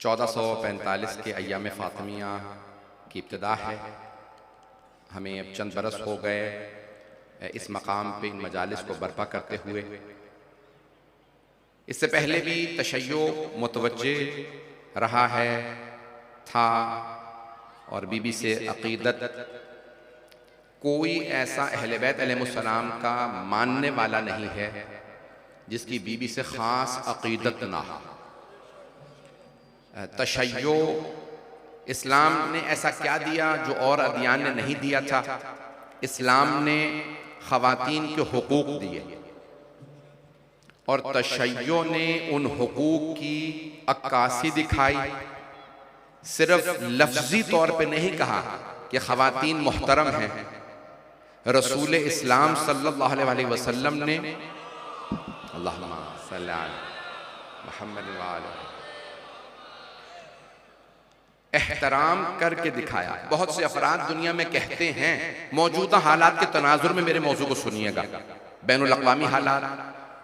1445 के अय्याम फ़ातिमिया की इब्तिदा है। हमें अब चंद बरस हो गए इस मकाम पे इन मजालिस को बर्पा करते हुए। इससे पहले भी तशय्यो मुतवज्जे रहा है था और बीबी से अक़ीदत कोई ऐसा अहले बैत अलैहिमुस्सलाम का मानने वाला नहीं है जिसकी बीबी से ख़ास अक़ीदत ना हो। तशय्यो इस्लाम ने ऐसा क्या दिया जो और अदियान ने नहीं दिया था? इस्लाम ने ख़वातीन के हुकूक दिए और तशय्यो ने उन हुकूक की अक्कासी दिखाई। सिर्फ लफ्जी तौर पे नहीं कहा कि ख़वातीन मोहतरम हैं, रसूल इस्लाम सल्लल्लाहु अलैहि वसल्लम ने अल्लाहुम्मा सल्ली अला मुहम्मद व आले एहतराम करके दिखाया। बहुत से अफराद दुनिया में कहते हैं, मौजूदा हालात के तनाजुर में मेरे मौजू को सुनिएगा, बैनुल अक़वामी हालात,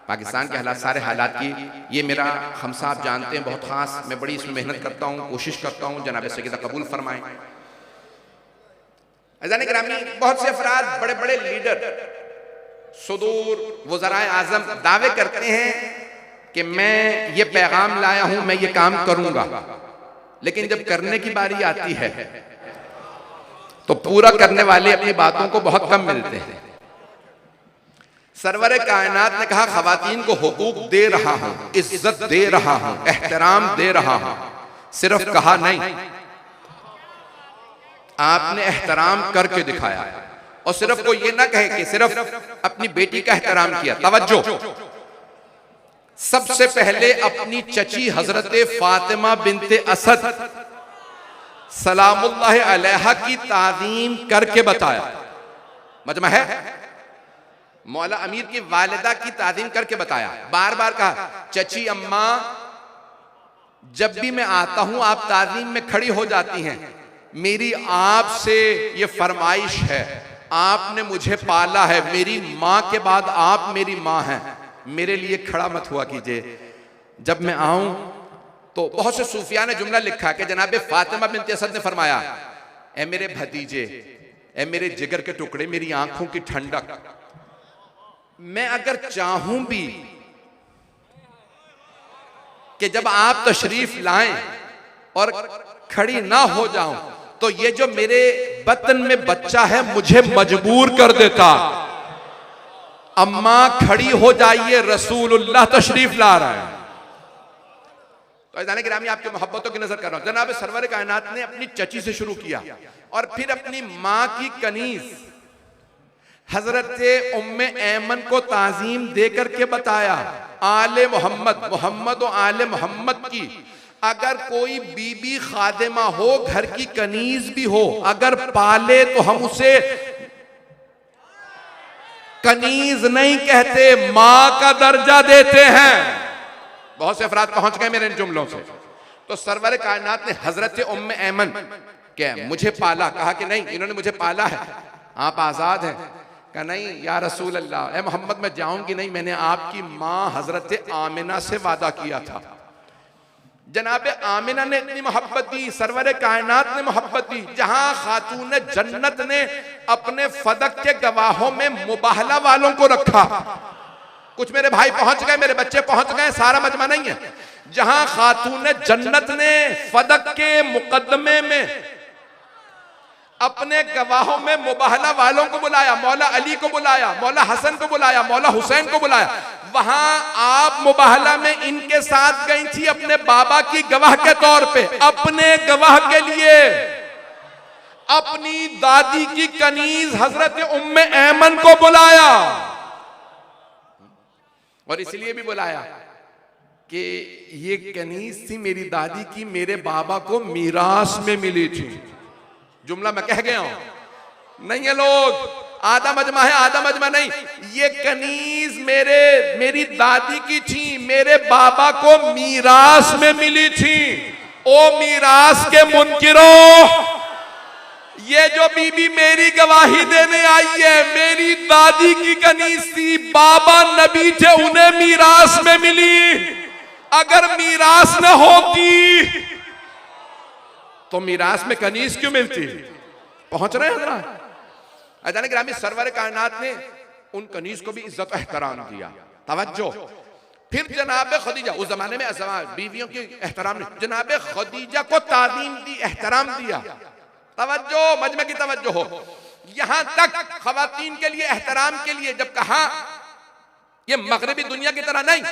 पाकिस्तान के हालात, सारे हालात की ये मेरा हम साहब जानते हैं बहुत ख़ास। मैं बड़ी इसमें मेहनत करता हूँ, कोशिश करता हूँ, जनाब सैयदा कबूल फरमाएं। अज़ान गिरामी, बहुत से अफराद बड़े बड़े लीडर सुदूर वज़राए आज़म दावे करते हैं कि मैं ये पैगाम लाया हूँ, मैं ये काम करूँगा, लेकिन जब करने की बारी आती है तो पूरा करने वाले अपनी बातों को बहुत कम मिलते हैं। सरवर कायनात ने कहा, ख़वातीन को हुकूक दे रहा हूं, इज्जत दे रहा हूं, एहतराम दे रहा हूं। सिर्फ कहा नहीं, आपने एहतराम करके दिखाया। और सिर्फ कोई ये ना कहे कि सिर्फ अपनी बेटी का एहतराम किया। तवज्जो, सबसे पहले अपनी चची हजरत फातिमा बिनते असद सलामुल्लाह अलैहा की ताज़ीम करके बताया। मजमा है, मौला अमीर की वालिदा की ताज़ीम करके बताया। बार बार कहा, चची अम्मा जब भी मैं आता हूं आप ताज़ीम में खड़ी हो जाती हैं, मेरी आपसे ये फरमाइश है, आपने मुझे पाला है, मेरी माँ के बाद आप मेरी माँ हैं, मेरे लिए खड़ा मत हुआ कीजिए। जब मैं आऊं तो बहुत से सूफिया ने जुमला लिखा कि जनाब फातिमा बिन्त असद ने फरमाया, ए मेरे भतीजे, ए मेरे जिगर के टुकड़े, मेरी आंखों की ठंडक, मैं अगर चाहूं भी कि जब आप तशरीफ लाएं और खड़ी ना हो जाऊं तो ये जो मेरे बतन में बच्चा है मुझे मजबूर कर देता। अम्मा खड़ी हो जाइए, रसूलुल्लाह तशरीफ ला रहा है। तो ऐज़ान गिरामी आपकी मोहब्बतों की नजर कर रहा हूं। जनाब सरवर कायनात ने अपनी चची से शुरू किया और फिर अपनी मां की कनीज हजरत उम्मे ऐमन को ताजीम देकर के बताया, आले मोहम्मद, मोहम्मद और आले मोहम्मद की अगर कोई बीबी खादिमा हो, घर की कनीज भी हो, अगर पाले तो हम उसे कनीज नहीं कहते, मां का दर्जा देते हैं। बहुत से अफराद पहुंच गए मेरे इन जुमलों से। तो सरवर कायनात ने हजरत उम्मे ऐमन क्या मुझे पाला, कहा कि नहीं इन्होंने मुझे पाला है, आप आजाद हैं। कहा नहीं या रसूल अल्लाह, ए मोहम्मद मैं जाऊंगी नहीं, मैंने आपकी मां हजरत आमिना से वादा किया था। जनाब आमिना ने इतनी मोहब्बत दी, सरवर कायनात ने मोहब्बत दी, जहां खातून जन्नत ने अपने फदक के गवाहों में मुबाहला वालों को रखा। कुछ मेरे भाई पहुंच गए, मेरे बच्चे पहुंच गए, सारा मजमा नहीं है। जहां खातून जन्नत ने फदक के मुकदमे में अपने गवाहों में मुबाहला वालों को बुलाया, मौला अली को बुलाया, मौला हसन को बुलाया, मौला हुसैन को बुलाया, वहां आप मुबाहला में इनके साथ गई थी अपने बाबा की गवाह के तौर पे, अपने गवाह के लिए अपनी दादी की कनीज हजरत उम्मे ऐमन को बुलाया। और इसलिए भी बुलाया कि ये कनीज थी मेरी दादी की, मेरे बाबा को मीरास में मिली थी। जुमला मैं कह गया हूं, नहीं है लोग, आधा मजमा है, आधा मजमा नहीं। ये कनीज मेरी दादी की थी, मेरे बाबा को मीरास में मिली थी। ओ मीरास के मुनकिरों, ये जो बीबी मेरी गवाही देने आई है, मेरी दादी की कनीज थी, बाबा नबी थे, उन्हें मीरास में मिली। अगर मीरास न होती तो मीरास में कनीज क्यों मिलती? पहुंच रहे हैं हजरात। अजान गिरामी सरवर कायनात ने उन कनीज को भी इज्जत एहतराम दिया। तवज्जो, फिर जनाब खदीजा, उस जमाने में बीवियों की एहतराम नहीं, जनाब खदीजा को ताज़ीम दी, एहतराम दिया। तवज्जो, मजमे की तवज्जो हो। यहां तक खवातीन के लिए एहतराम के लिए जब कहा, ये मगरबी दुनिया की तरह नहीं,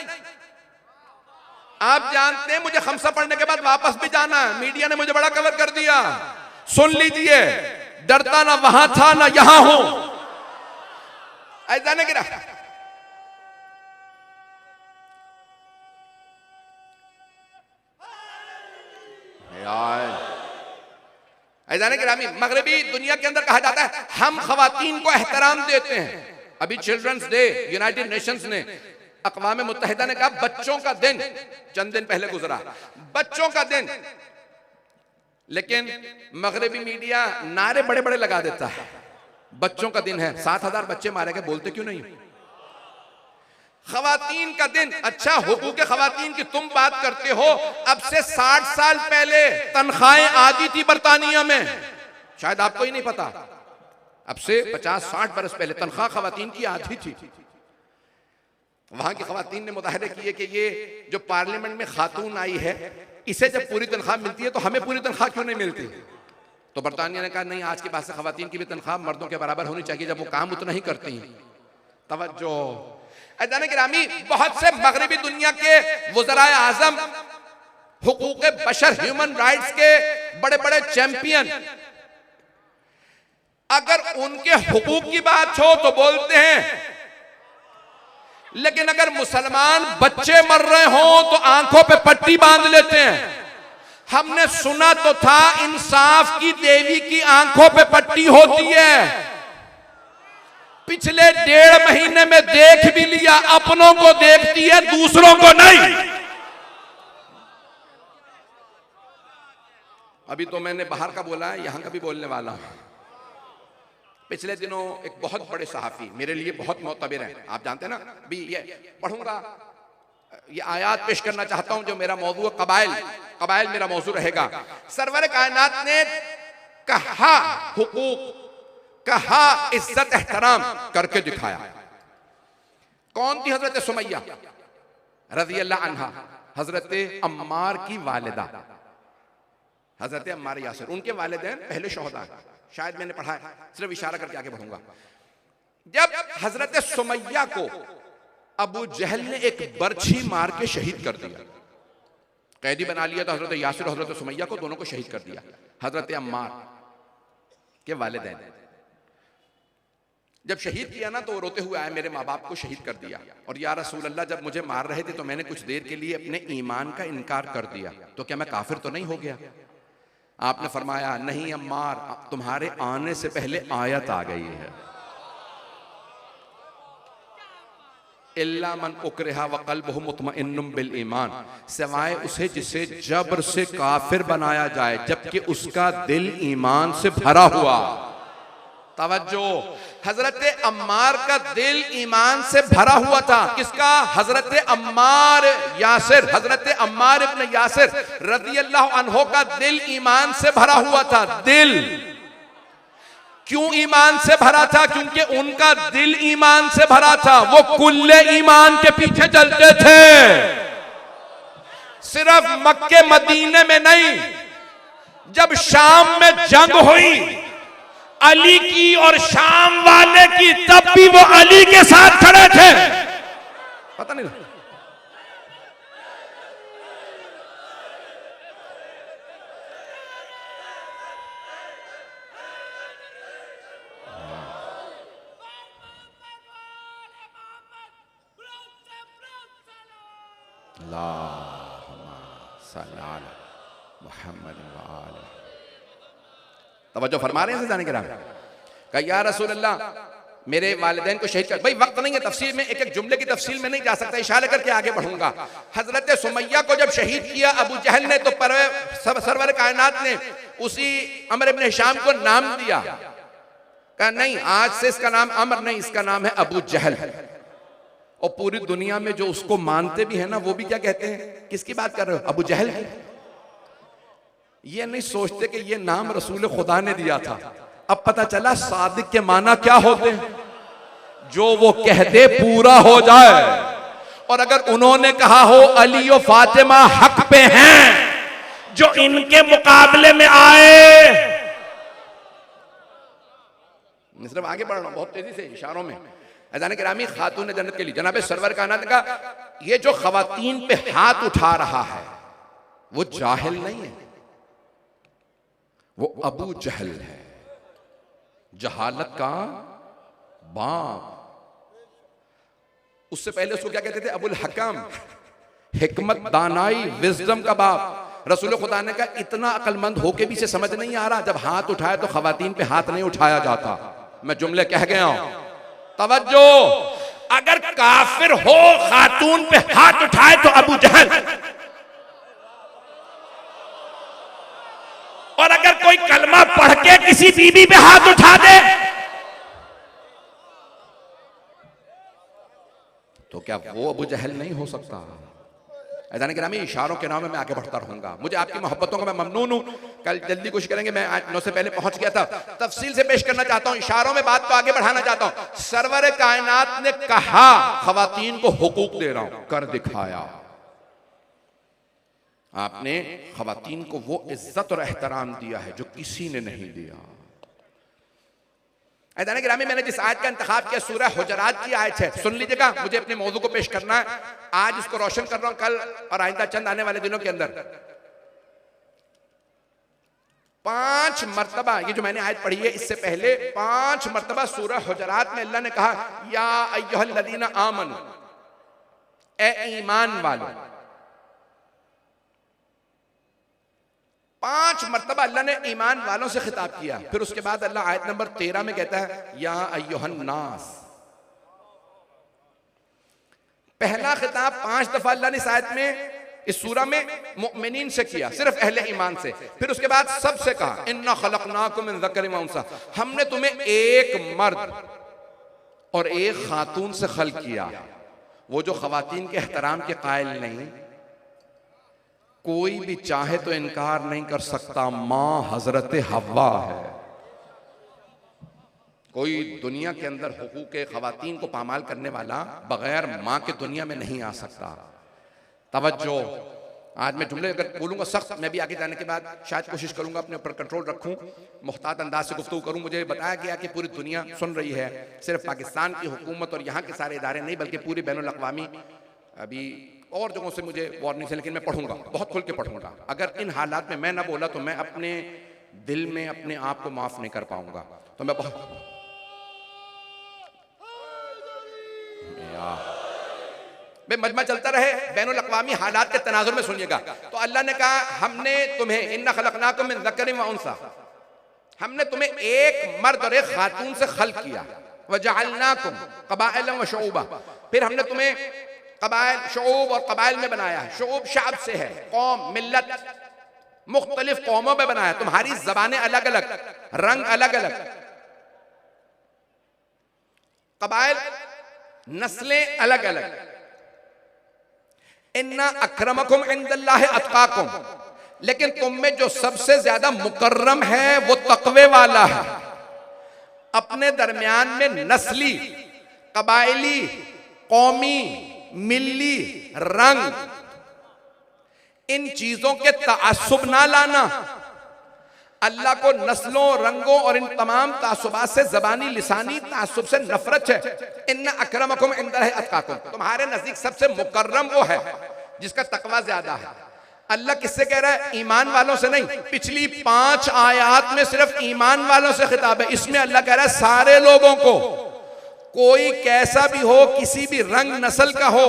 आप जानते हैं मुझे खमसा पढ़ने के बाद वापस भी जाना है, मीडिया ने मुझे बड़ा कवर कर दिया, सुन लीजिए, डरता ना वहां था ना यहां हूं। ऐसा नहीं गिरा। ऐसा नहीं गिरा। मगरबी दुनिया के अंदर कहा जाता है हम खवातीन को एहतराम देते हैं। अभी चिल्ड्रंस डे यूनाइटेड नेशंस ने, अक़वाम मुत्तहिदा ने कहा बच्चों का दिन चंद दिन पहले गुजरा, बच्चों का दिन, लेकिन मगरबी मीडिया नारे बड़े बड़े लगा देता है, बच्चों का दिन है, 7,000 बच्चे मारे गए, बोलते क्यों नहीं? खवातीन का दिन, अच्छा हुकूक खवातीन की तुम बात करते हो, अब से 60 साल पहले तनख्वाहें आती थी बरतानिया में, शायद आपको ही नहीं पता, अब से 50-60 बरस पहले तनख्वाह खवातीन की आधी थी। वहां की खवातीन ने मुताहरे किए कि ये जो पार्लियामेंट में खातून आई है, इसे जब पूरी तनख्वाह मिलती है तो हमें पूरी तनख्वाह क्यों नहीं मिलती? तो बरतानिया ने कहा नहीं, आज के बाद से खवातीन की भी तनख्वाह मर्दों के बराबर होनी चाहिए जब वो काम उतना ही करती हैं। तवज्जो, ऐज़ान गिरामी, बहुत से मगरबी दुनिया के वज़राए आज़म, हुकूक बशर, ह्यूमन राइट्स के बड़े बड़े चैंपियन, अगर उनके हुकूक की बात हो तो बोलते हैं, लेकिन अगर मुसलमान बच्चे मर रहे हो तो आंखों पे पट्टी बांध लेते हैं। हमने सुना तो था इंसाफ की देवी की आंखों पे पट्टी होती है। पिछले 1.5 महीने में देख भी लिया, अपनों को देखती है, दूसरों को नहीं। अभी तो मैंने बाहर का बोला है, यहां का भी बोलने वाला हूं। पिछले दिनों एक बहुत बड़े सहाफी, मेरे लिए बहुत मोतबर हैं, आप जानते हैं ना, भी ये पढ़ूंगा, ये आयात पेश करना चाहता हूं जो मेरा मौजू कबाइल मेरा मौजू रहेगा। सरवर कायनात ने कहा हुकूक, कहा इज्जत एहतराम करके दिखाया। कौन थी? हजरत सुमैया रज़ी अल्लाह अन्हा, हजरत अम्मार की वालिदा, हजरत अम्मार यासिर, उनके वालिदैन पहले शोहदा हैं। शायद मैंने पढ़ा है, सिर्फ इशारा करके आगे बढ़ूंगा। जब हजरत सुमैया को अबू जहल ने एक बर्छी मार के शहीद कर दिया, कैदी बना लिया, तो हजरत यासिर और हजरत सुमैया को दोनों को शहीद कर दिया। हजरत अम्मार के वालिदैन जब शहीद किया ना, तो वो रोते हुए आए, मेरे माँ बाप को शहीद कर दिया, और या रसूल अल्लाह जब मुझे मार रहे थे तो मैंने कुछ देर के लिए अपने ईमान का इनकार कर दिया, तो क्या मैं काफिर तो नहीं हो गया? आपने फरमाया नहीं अम्मार, तुम्हारे आने से पहले आयत आ गई है, इल्ला मन उकरिहा व क़ल्बुहु मुतमइन्नुम बिल ईमान, सिवाय उसे जिसे जबर से काफिर बनाया जाए जबकि उसका दिल ईमान से भरा हुआ। तवज्जो, हजरत अम्मार का दिल ईमान से भरा हुआ था। किसका? हजरत अम्मार यासिर, हजरत अम्मार इब्न यासिर रज़ी अल्लाह अन्हो का दिल ईमान से भरा हुआ था। दिल क्यों ईमान से भरा था? क्योंकि उनका दिल ईमान से भरा था, वो कुल्ले ईमान के पीछे चलते थे। सिर्फ मक्के मदीने में नहीं, जब शाम में जंग हुई अली की और शाम वाले की, तब भी वो अली के साथ खड़े थे। पता नहीं तवज्जो फरमा रहे हैं जाने के राम। कहा या रसूल अल्लाह मेरे वालिदैन को शहीद कर। भाई वक्त नहीं है तफसील में, एक एक जुमले की तफसील में नहीं जा सकता, इशारे करके आगे बढ़ूंगा। हजरत सुमैया को जब शहीद किया अबू जहल ने, तो सरवर कायनात ने उसी अमर इब्न हिशाम को नाम दिया। कहा नहीं, आज से इसका नाम अमर नहीं, इसका नाम है अबू जहल। और पूरी दुनिया में जो उसको मानते भी है ना, वो भी क्या कहते हैं? किसकी बात कर रहे हो? अबू जहल की। ये नहीं सोचते कि ये नाम रसूल खुदा ने दिया था। अब पता चला सादिक के माना क्या होते हैं, जो वो कह दे पूरा हो जाए। और अगर उन्होंने कहा हो अली और फातिमा हक पे हैं, जो इनके मुकाबले में आए, मैं सिर्फ आगे बढ़ रहा हूं बहुत तेजी से इशारों में। अज़ान गिरामी खातून जन्नत के लिए जनाब सरवर कायनात का ये जो खवातीन पे हाथ उठा रहा है, वो जाहिल नहीं है, वो अबू जहल है, जहालत का बाप। उससे पहले उसको क्या कहते थे? अबुल हकम, हिकमत, दानाई, विजडम का बाप। रसूल खुदा ने कहा इतना अक्लमंद होके भी से समझ नहीं आ रहा, जब हाथ उठाए तो खवातीन पे हाथ नहीं उठाया जाता। मैं जुमले कह गया हूं, तवज्जो। अगर काफिर हो खातून पे हाथ उठाए तो अबू जहल, और अगर कोई कलमा पढ़ के किसी बीबी पे हाथ उठा दे तो क्या वो अबू जहल नहीं हो सकता? ऐसा नहीं, इशारों के नाम में मैं आगे बढ़ता रहूंगा। मुझे आपकी मोहब्बतों का मैं ममनून हूं। कल जल्दी कोशिश करेंगे, मैं आज 9 से पहले पहुंच गया था। तफसील से पेश करना चाहता हूं, इशारों में बात को आगे बढ़ाना चाहता हूं। सरवर कायनात ने कहा खवातीन को हुकूक दे रहा हूं, कर दिखाया। आपने खवातीन को वो इज्जत और एहतराम दिया है जो किसी ने नहीं दिया। ऐदान गिरामी, मैंने जिस आयत का इंतखाब किया सूरह हुजरात की आयत है, सुन लीजिएगा। मुझे अपने मौजू को पेश करना है, आज इसको रोशन कर रहा हूं, कल और आइंदा चंद आने वाले दिनों के अंदर 5 मरतबा, ये जो मैंने आयत पढ़ी है इससे पहले 5 मरतबा सूरह हुजरात में अल्लाह ने कहा या अय्युहल्लज़ीना आमनू, ए ईमान वालों। 5 मरतबा अल्लाह ने ईमान वालों से खिताब किया। फिर उसके बाद अल्लाह आयत नंबर 13 में कहता है या अय्युहन नास। पहला खिताब 5 दफा अल्लाह ने इस आयत में, इस सूरा में मुमिनीन से किया, सिर्फ अहले ईमान से। फिर उसके बाद सबसे कहा इन्ना खलकनाकुम मिन ज़करिन व उन्सा, हमने तुम्हें एक मर्द और एक खातून से खल्क किया। वो जो खवातीन के एहतराम के कायल नहीं, कोई भी चाहे तो इनकार नहीं कर सकता, मां हजरत हव्वा है। कोई दुनिया के अंदर हुकूक खवातीन को पामाल करने वाला बगैर मां के दुनिया में नहीं आ सकता। तवज्जो, आज मैं जुमले अगर बोलूंगा सख्त, मैं भी आगे जाने के बाद शायद कोशिश करूंगा अपने ऊपर कंट्रोल रखूं, मुख्तात अंदाज से गुफ्तगू करूं। मुझे बताया गया कि पूरी दुनिया सुन रही है, सिर्फ पाकिस्तान की हुकूमत और यहाँ के सारे इदारे नहीं बल्कि पूरी बैनुल अक़वामी, अभी और जगहों से मुझे वार्निंग है, लेकिन मैं पढ़ूंगा, बहुत खुल के पढ़ूंगा। अगर इन हालात में मैं ना बोला तो मैं अपने दिल में अपने आप को माफ नहीं कर पाऊंगा। तो मैं बहुत मजमा चलता रहे, बैनुल अक़वामी हालात के तनाजुर में सुनिएगा। तो अल्लाह ने कहा हमने तुम्हें इन्ना खलकनाकुम मिन ज़करिन व उन्सा, हमने तुम्हें एक मर्द और एक खातून से खल्क किया। वजअलनाकुम क़बाइला व शुऊबा, फिर हमने तुम्हें कबाइल, शुऊब और कबाइल में बनाया है। शुऊब शाब से है, कौम, मिल्लत, मुख्तलिफ कौमों में बनाया। तुम्हारी जबानें अलग अलग, रंग अलग अलग। कबाइल, नस्लें अलग अलग। इन्ना अक्रमकुम इंदल्लाहि अत्काकुम, लेकिन तुम में जो सबसे ज्यादा मुकर्रम है वो तकवे वाला है। अपने दरमियान में नस्ली, कबायली, कौमी, मिल्ली, रंग, इन चीजों के तासुब ना लाना। अल्लाह को नस्लों, रंगों और इन तमाम तासुबात से, ज़बानी लिसानी तासुब से नफरत है। इन्ना अक्रमकुम इंदल्लाहि अत्काकुम, तुम्हारे नजदीक सबसे मुकर्रम वो है जिसका तकवा ज्यादा है। अल्लाह किससे कह रहा है? ईमान वालों से नहीं। पिछली 5 आयात में सिर्फ ईमान वालों से खिताब है, इसमें अल्लाह कह रहा है सारे लोगों को। कोई कैसा भी हो, किसी भी रंग नस्ल का हो,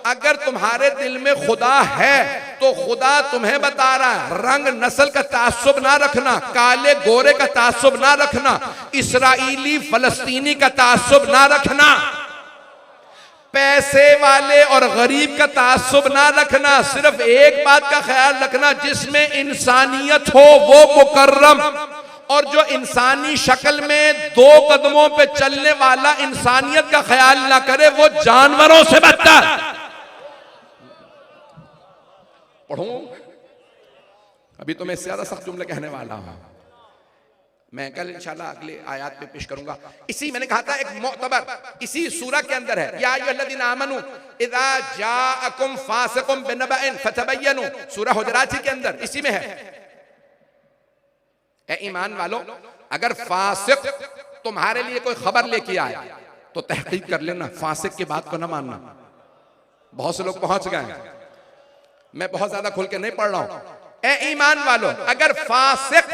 अगर तुम्हारे दिल में खुदा है तो खुदा तुम्हें बता रहा है रंग नस्ल का तासुब ना रखना, काले गोरे का तासुब ना रखना, इसराइली फलस्तीनी का तासुब ना रखना, पैसे वाले और गरीब का तासुब ना रखना। सिर्फ एक बात का ख्याल रखना, जिसमें इंसानियत हो वो मुकर्रम, और जो इंसानी शक्ल में 2 कदमों पे चलने वाला इंसानियत का ख्याल ना करे वो जानवरों से बदतर। पढ़ूं? अभी तो मैं इससे ज्यादा सख्त जुमले कहने वाला हूं, मैं कल इंशाल्लाह अगले आयात में पेश करूंगा। इसी मैंने कहा था एक मोतबर इसी सूरा के अंदर है, या अय्युहल्लज़ीना आमनू इज़ा जाअकुम फासिकुम बिनबइन फतबय्यनु, सूरा हुजरात के अंदर इसी में है। ए ईमान वालों, अगर फासिक तुम्हारे लिए कोई खबर लेके आए तो तहकीक कर लेना, फासिक की बात को ना मानना। बहुत से लोग पहुंच गए, मैं बहुत ज्यादा खुल के नहीं पढ़ रहा हूं। ए ईमान वालों, अगर फासिक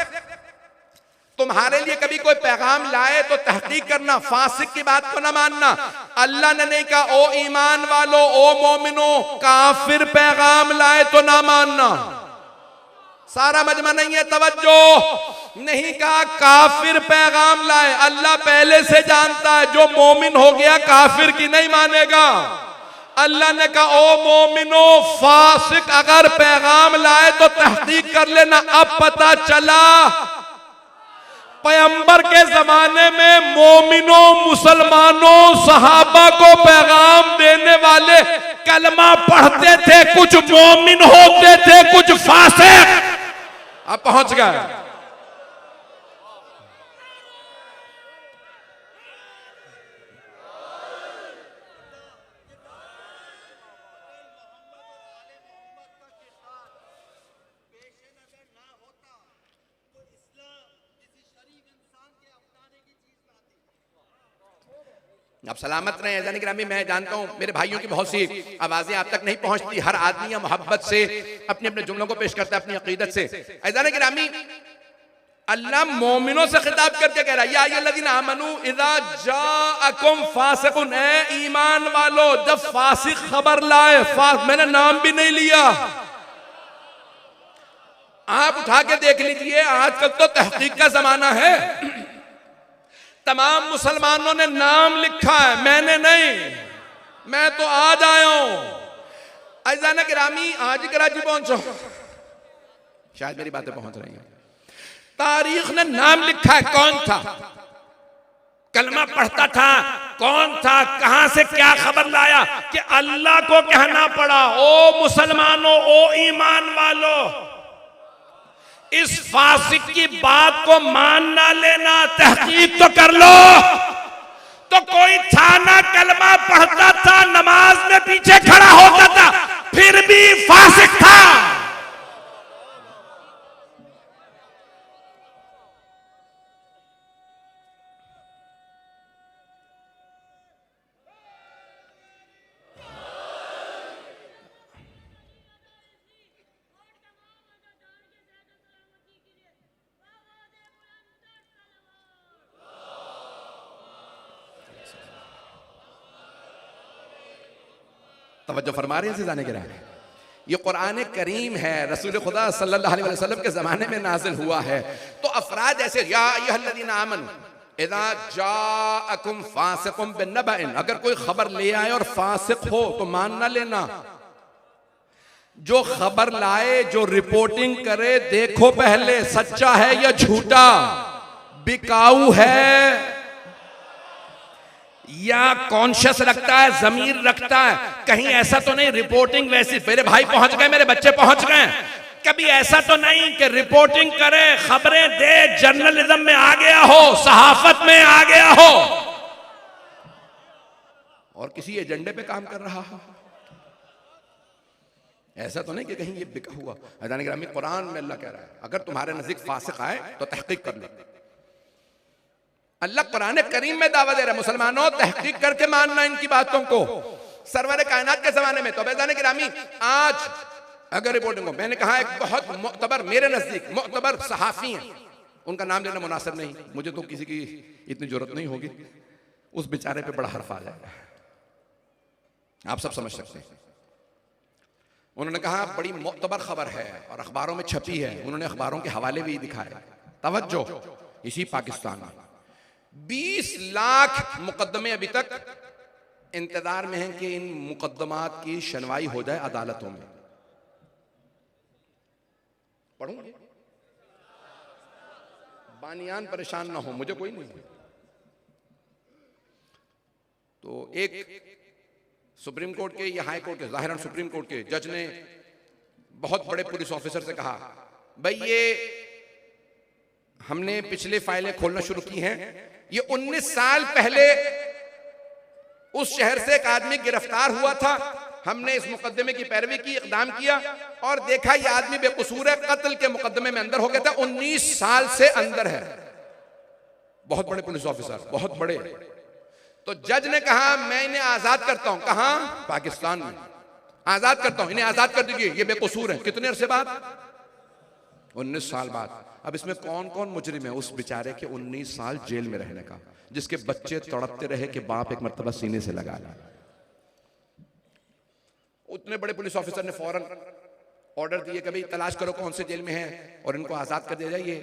तुम्हारे लिए कभी कोई पैगाम लाए तो तहकीक करना, फासिक की बात को ना मानना। अल्लाह ने नहीं कहा ओ ईमान वालों, ओ मोमिनो, काफिर पैगाम लाए तो ना मानना। सारा मजमा नहीं है, तवज्जो। नहीं कहा काफिर पैगाम लाए, अल्लाह पहले से जानता है जो मोमिन हो गया काफिर की नहीं मानेगा। अल्लाह ने कहा ओ मोमिनो, फासिक अगर पैगाम लाए तो तहकीक कर लेना। अब पता चला पैगंबर के जमाने में मोमिनों, मुसलमानों, सहाबा को पैगाम देने वाले कलमा पढ़ते थे, कुछ मोमिन होते थे, कुछ फासिक। अब पहुंच गए। अब सलामत रहे ऐज़ान गिरामी। मैं जानता हूं मेरे भाइयों की बहुत सी आवाजें आप तक नहीं पहुंचती, हर आदमी मोहब्बत से अपने अपने जुमलों को पेश करता है, अपनी अकीदत से। ऐज़ान गिरामी, अल्लाह मोमिनों से खिताब करके कह रहा है या अय्युहल्लज़ीना आमनू इज़ा जाअकुम फासिकुन, ए ईमान वालों, जब फासिक खबर लाए, मैंने नाम भी नहीं लिया, आप उठा के देख लीजिए, आजकल तो तहकीक का जमाना है। तमाम मुसलमानों ने नाम लिखा है, मैंने नहीं, मैं तो आज आया हूं। अज़ान गिरामी, आज कराची पहुंचो, शायद मेरी बातें पहुंच रही हैं। तारीख ने नाम लिखा है, कौन था, कलमा पढ़ता था, कौन था, कहां से क्या खबर लाया कि अल्लाह को कहना पड़ा, ओ मुसलमानों, ओ ईमान वालों, इस फासिक की बात को मान ना लेना, तहकीक तो कर लो। तो कोई था ना, कलमा पढ़ता था, नमाज में पीछे खड़ा होता था, फिर भी फासिक था। तवज्जो फरमा रहे हैं जाने के रहे, ये कुरान करीम है, रसूल खुदा सल्लल्लाहु अलैहि वसल्लम के जमाने में नाजिल हुआ है। तो अफराद ऐसे, या अय्युहल्लज़ीना आमनू इज़ा जाअकुम फासिकुम बिन्नबइन, अगर कोई खबर ले आए और फासिक हो तो मान ना लेना। जो खबर लाए, जो रिपोर्टिंग करे, देखो पहले सच्चा है या झूठा, बिकाऊ है या कॉन्शियस रखता है, जमीर रखता है। कहीं ऐसा तो नहीं रिपोर्टिंग वैसी, मेरे भाई पहुंच गए, मेरे बच्चे पहुंच गए, कभी ऐसा तो नहीं कि रिपोर्टिंग करे, खबरें दे, जर्नलिज्म में आ गया हो, सहाफत में आ गया हो और किसी एजेंडे पे काम कर रहा हो। ऐसा तो नहीं कि कहीं ये बिका हुआ। अज़ान गिरामी, कुरान में अल्लाह कह रहा है, अगर तुम्हारे नजदीक फासिक आए तो तहकीक कर ले। अल्लाह कुरान करीम में दावा दे रहा है, मुसलमानों तहकीक करके मानना इनकी बातों को। सरवर कायनात के जमाने में तो अज़ान गिरामी, आज अगर रिपोर्टिंग हो, मैंने कहा एक बहुत मुअतबर, मेरे नजदीक मुअतबर सहाफी हैं, उनका नाम लेना मुनासिब नहीं, मुझे तो किसी की इतनी जरूरत नहीं होगी, उस बेचारे पे बड़ा हर्फ आ जाएगा, आप सब समझ सकते हैं। उन्होंने कहा बड़ी मुअतबर खबर है और अखबारों में छपी है, उन्होंने अखबारों के हवाले भी दिखाए। तवज्जो, इसी पाकिस्तान में 20 लाख मुकदमे अभी तक इंतजार में हैं कि इन मुकदमात की सुनवाई हो जाए अदालतों में। पढ़ूंगे, बानियान परेशान ना हो, मुझे कोई नहीं। तो एक सुप्रीम कोर्ट के या हाई कोर्ट के, जाहिरन सुप्रीम कोर्ट के जज ने बहुत बड़े पुलिस ऑफिसर से कहा, भाई ये हमने पिछले फाइलें खोलना शुरू की हैं, ये 19 साल पहले उस शहर से एक आदमी गिरफ्तार हुआ था, हमने इस मुकदमे की पैरवी की, इकदाम किया और देखा ये आदमी बेकसूर है, कत्ल के मुकदमे में अंदर हो गया था, 19 साल से अंदर है। बहुत बड़े पुलिस ऑफिसर, बहुत बड़े। तो जज ने कहा मैं इन्हें आजाद करता हूं। कहां? पाकिस्तान में आजाद करता हूं, इन्हें आजाद कर दीजिए, ये बेकसूर है। कितने अरसे बाद? 19 साल बाद। अब इसमें कौन कौन मुजरिम है? उस बेचारे के 19 साल जेल में रहने का, जिसके बच्चे तड़पते रहे कि बाप एक मर्तबा सीने से लगा लिया। उतने बड़े पुलिस ऑफिसर ने फौरन ऑर्डर दिए कि भाई तलाश करो कौन से जेल में है और इनको आजाद कर दिया जाए, ये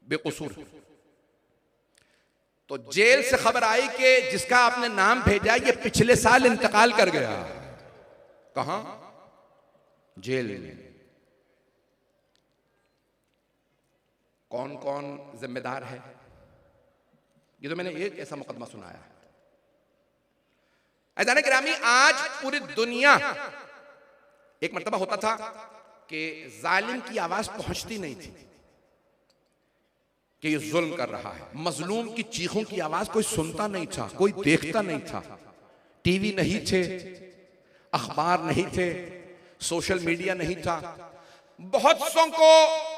बेकसूर। तो जेल से खबर आई कि जिसका आपने नाम भेजा ये पिछले साल इंतकाल कर गया। कहां? जेल में। कौन कौन जिम्मेदार है? ये तो मैंने एक ऐसा मुकदमा सुनाया। अज़ान गिरामी, आज पूरी दुनिया, एक मर्तबा होता था कि जालिम की आवाज पहुंचती नहीं थी कि ये जुल्म कर रहा है, मजलूम की चीखों की आवाज कोई सुनता नहीं था, कोई देखता नहीं था। टीवी नहीं थे, अखबार नहीं थे, सोशल मीडिया नहीं था। बहुत सौ को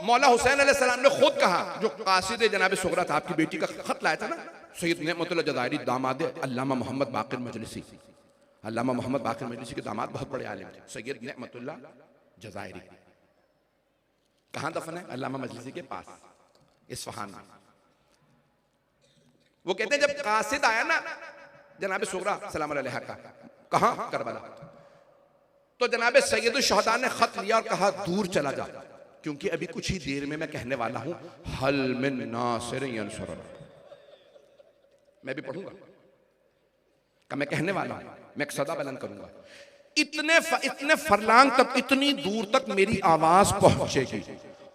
मौला हुसैन अलैहिस्सलाम ने खुद कहा, जो कासिद जनाब सुगरा था, आपकी बेटी का खत लाया था ना, सैयद नेमतुल्लाह जज़ायरी, दामाद अल्लामा मोहम्मद बाकिर मजलिसी। अल्लामा मोहम्मद बाकिर मजलिसी के दामाद बहुत बड़े आलिम थे, सैयद नेमतुल्लाह जज़ायरी। कहां दफन है? अल्लामा मजलिसी के पास, इस्फहान में। वो कहते हैं जब कासिद आया ना जनाब सुगरा सलाम अलैहा का, कहां? करबला। तो जनाब सैयदुल शहदा ने खत लिया और कहा दूर चला जा, क्योंकि अभी कुछ ही देर में मैं कहने वाला हूं हल मिन नासिर यंसुरना, मैं भी पढ़ूंगा का मैं कहने वाला हूं, मैं एक सदा बुलंद करूंगा। इतने फरलांग तक, इतनी दूर तक मेरी आवाज पहुंचेगी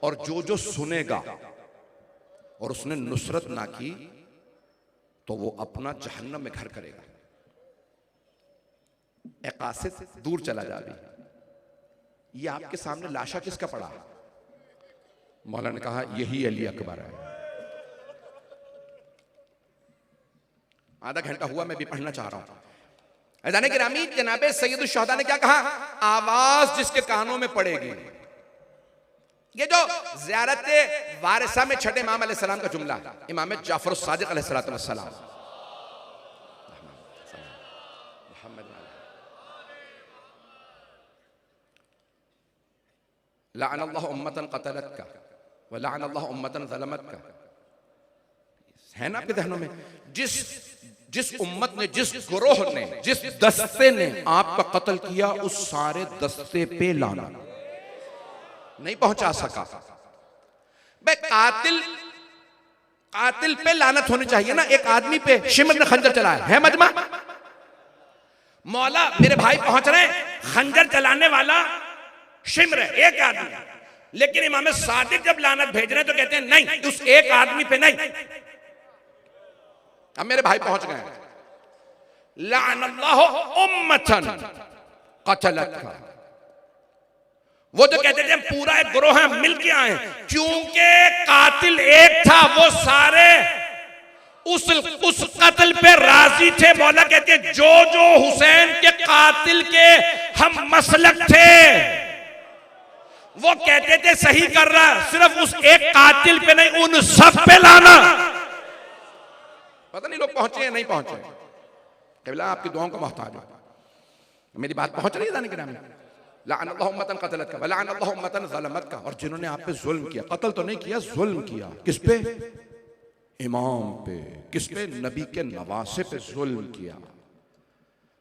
और जो सुनेगा और उसने नुसरत ना की तो वो अपना जहन्नम में घर करेगा। ए कासिद दूर चला जा भी, ये आपके सामने लाशा किसका पड़ा? मौला ने कहा यही अली अकबर है। आधा घंटा हुआ, मैं भी पढ़ना चाह रहा हूं। अज़ान गिरामी जनाबे सैयद शुहदा ने क्या कहा? आवाज जिसके कानों में पड़ेगी। ये जो ज़ियारत वारिसा में छठे इमाम अलैहिस्सलाम का जुमला, इमाम जाफर सादिक अलैहिस्सलाम, लअनल्लाहु उम्मतन क़तलतका व लअनल्लाहु उम्मतन ज़लमतका, है ना आपके ज़हनों में? जिस उम्मत ने, जिस गुरोह ने, जिस दस्ते ने आपका कत्ल किया, उस सारे दस्ते पे लाना नहीं पहुंचा सका। बे कातिल पे लानत होनी चाहिए ना, एक आदमी पे शिमर ने खंजर चलाया है मजमा। मौला मेरे भाई पहुंच रहे हैं, खंजर चलाने वाला शिमर है, एक आदमी, लेकिन इमाम सादिक जब लानत भेज रहे हैं तो कहते हैं नहीं, उस एक आदमी पे नहीं। अब मेरे भाई पहुंच गए, लअनल्लाहु उम्मतन क़तलतका, वो जो कहते थे पूरा एक ग्रोह है, मिल के आए, क्योंकि कातिल एक था, वो सारे उस कत्ल पे राजी थे। मौला कहते हैं जो हुसैन के कातिल के हम मसलक थे, वो कहते थे सही कर रहा, सिर्फ उस एक कातिल पे नहीं, उन सब पे लाना। पता नहीं लोग पहुंचे या नहीं पहुंचे, कबिला आपकी दुआओं का मोहताज हो। मेरी बात पहुंच रही है जाने के नाम में? लअनल्लाहु उम्मतन क़तलतका व लअनल्लाहु उम्मतन ज़लमतका, और जिन्होंने आप पे जुल्म किया, कत्ल तो नहीं किया, जुल्म किया। किस पे? इमाम पे। किस पे? नबी के नवासे पे जुल्म किया।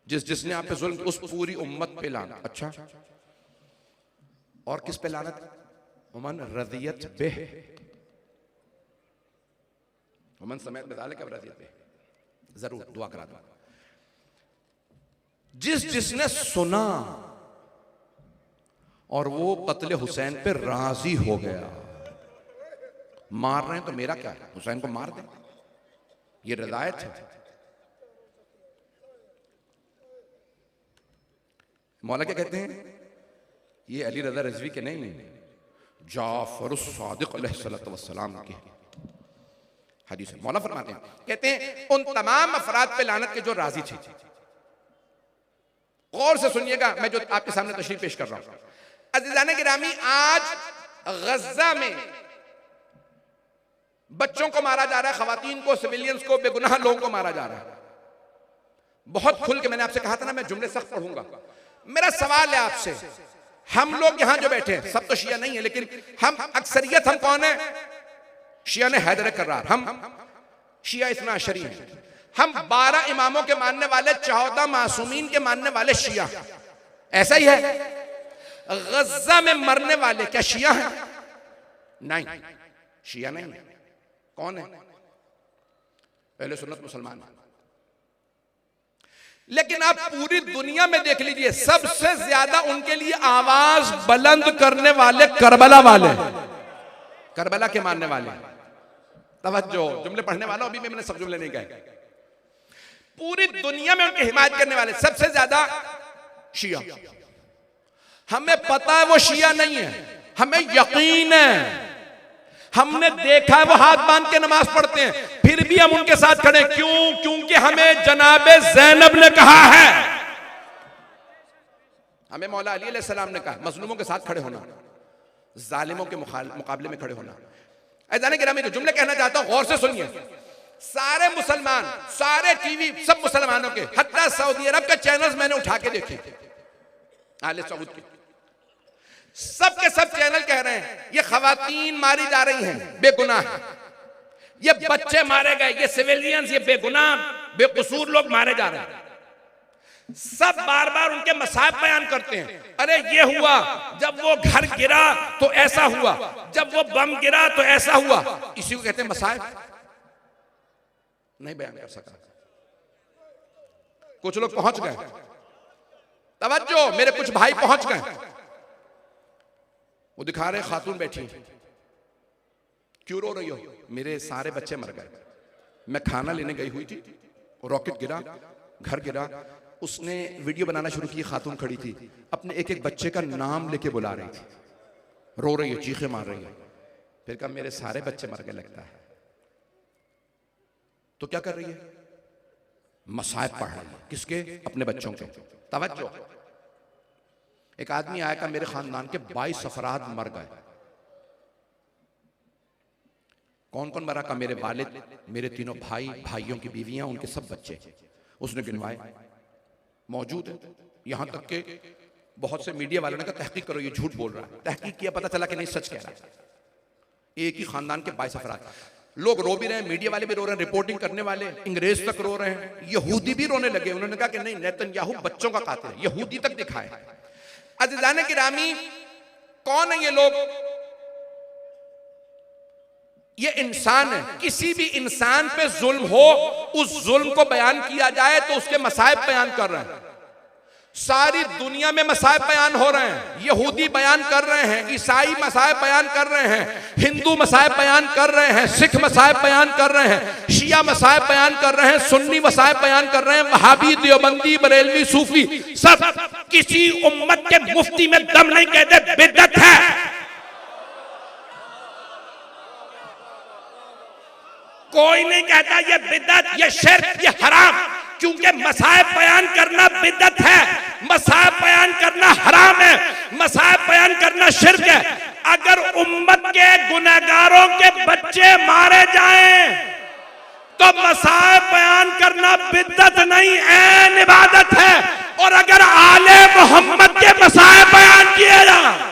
जिसने आप पे जुल्म, उस पूरी उम्मत पे लाना। अच्छा, और किस पे लानत? उमन रज़ियत बिह, उमन समेत में कब रज़ियत बिह, जरूर दुआ करा दो। जिसने सुना और वो कत्ले हुसैन पे राजी हो गया, मार रहे हैं तो मेरा क्या है, हुसैन को मार दे, ये रज़ायत है। मौला क्या कहते हैं? ये अली रज़ा रिज़वी के नहीं, जाफर सादिक अलैहिस्सलाम के हदीस। मौला फरमाते हैं, कहते हैं उन तमाम अफराद पे लानत के जो राजी थे। गौर से सुनिएगा, मैं जो आपके सामने तशरीह पेश कर रहा हूं। अज़ीज़ान गिरामी, आज गज़ा में बच्चों को मारा जा रहा है, खवातीन को, सिविलियंस को, बेगुनाह लोगों को मारा जा रहा है। बहुत खुल के मैंने आपसे कहा था ना, मैं जुमले सख्त पढ़ूंगा। मेरा सवाल है आपसे, हम लोग यहां जो बैठे हैं, सब तो शिया नहीं है, लेकिन हम अक्सरियत, हम कौन है? शिया ने हैदर कर्रार, हम शिया इस्ना अशरी हैं। हम 12 इमामों के मानने वाले, 14 मासूमीन के मानने वाले शिया, ऐसा ही है। गज़ा में मरने वाले क्या शिया हैं? नहीं, शिया नहीं है। कौन है? अहले सुन्नत मुसलमान। लेकिन आप पूरी दुनिया में देख लीजिए, सबसे ज्यादा उनके लिए आवाज बुलंद करने वाले करबला वाले, करबला के मानने वाले। तवज्जो, जुमले पढ़ने वाला, अभी मैंने सब जुमले नहीं कहे। पूरी दुनिया में उनकी हिमायत करने वाले सबसे ज्यादा शिया। हमें पता है वो शिया नहीं है, हमें यकीन है, हमने देखा है वो हाथ बांध के नमाज पढ़ते हैं, फिर भी हम उनके साथ खड़े। क्यों? क्योंकि हमें जनाबे ज़ैनब ने कहा है, हमें मौला अली अलैहिस्सलाम ने कहा मजलूमों के साथ खड़े होना, जालिमों के मुकाबले में खड़े होना। ऐज़ान गिरामी, जो जुमले कहना चाहता हूं गौर से सुनिए। सारे मुसलमान, सारे टीवी, सब मुसलमानों के, हत्ता सऊदी अरब के चैनल्स मैंने उठा के देखे, आले सऊद के, सब के सब चैनल कह रहे हैं ये खवातीन मारी जा रही हैं बेगुनाह, ये बच्चे मारे गए, ये सिविलियंस, ये बेगुनाह बेकसूर लोग मारे जा रहे हैं। सब बार बार उनके मसाइब बयान करते हैं। अरे ये हुआ, जब वो घर गिरा तो ऐसा हुआ, जब वो बम गिरा तो ऐसा हुआ। इसी को कहते हैं मसाइब। नहीं बयान कर सका। कुछ लोग पहुंच गए, तवज्जो, मेरे कुछ भाई पहुंच गए। वो दिखा रहे खातून बैठी, क्यों रो रही हो? मेरे सारे बच्चे मर गए, मैं खाना लेने गई हुई थी, रॉकेट गिरा, घर गिरा। उसने वीडियो बनाना शुरू की, खातून खड़ी थी, अपने एक एक बच्चे का नाम लेके बुला रही थी, रो रही है, चीखें मार रही है। फिर कहा मेरे सारे बच्चे मर गए लगता है। तो क्या कर रही है? मसाइब पढ़ रही है। किसके? अपने बच्चों के। तवज्जो, एक आदमी आया, मेरे खानदान के 22 अफराद मर गए। कौन कौन मरा? का मेरे वालिद, मेरे तीनों भाई, भाइयों की बीवियां, उनके सब बच्चे। उसने गिनवाए, मौजूद है। यहां तक के बहुत से मीडिया वालों ने कहा तहकीक करो, ये झूठ बोल रहा है। तहकीक किया, पता चला कि नहीं, सच कह रहा है। एक ही खानदान के 22 अफराद। लोग रो भी रहे हैं, मीडिया वाले भी रो रहे हैं, रिपोर्टिंग करने वाले, अंग्रेज तक रो रहे हैं, यहूदी भी रोने लगे। उन्होंने कहा कि नहीं, नेतन्याहू बच्चों का कातिल है, यहूदी तक दिखाए। अज़ीज़ान गिरामी, कौन है ये लोग? ये इंसान है। किसी भी इंसान पे जुल्म हो, उस जुल्म को बयान किया जाए तो उसके मसाइब बयान कर रहे हैं। सारी दुनिया में मसाइब बयान हो रहे हैं। यहूदी बयान कर रहे हैं, ईसाई मसाइब बयान कर रहे हैं, हिंदू मसाइब बयान कर रहे हैं, सिख मसाइब बयान कर रहे हैं, शिया मसाइब बयान कर रहे हैं, सुन्नी मसाइब बयान कर रहे हैं, वहाबी, देवबंदी, बरेलवी, सूफी, सब। किसी उम्मत के मुफ्ती में दम नहीं कहते बिदअत है। कोई नहीं कहता ये बिदअत, ये शिर्क, ये हराम, क्योंकि मसाइब बयान करना बिदअत है, मसाइब बयान करना हराम है, मसाइब बयान करना शिर्क है। अगर उम्मत के गुनहगारों के बच्चे मारे जाएं तो मसाइब बयान करना बिदअत नहीं, ऐन इबादत है। और अगर आले मोहम्मद के मसाइब बयान किए जाए,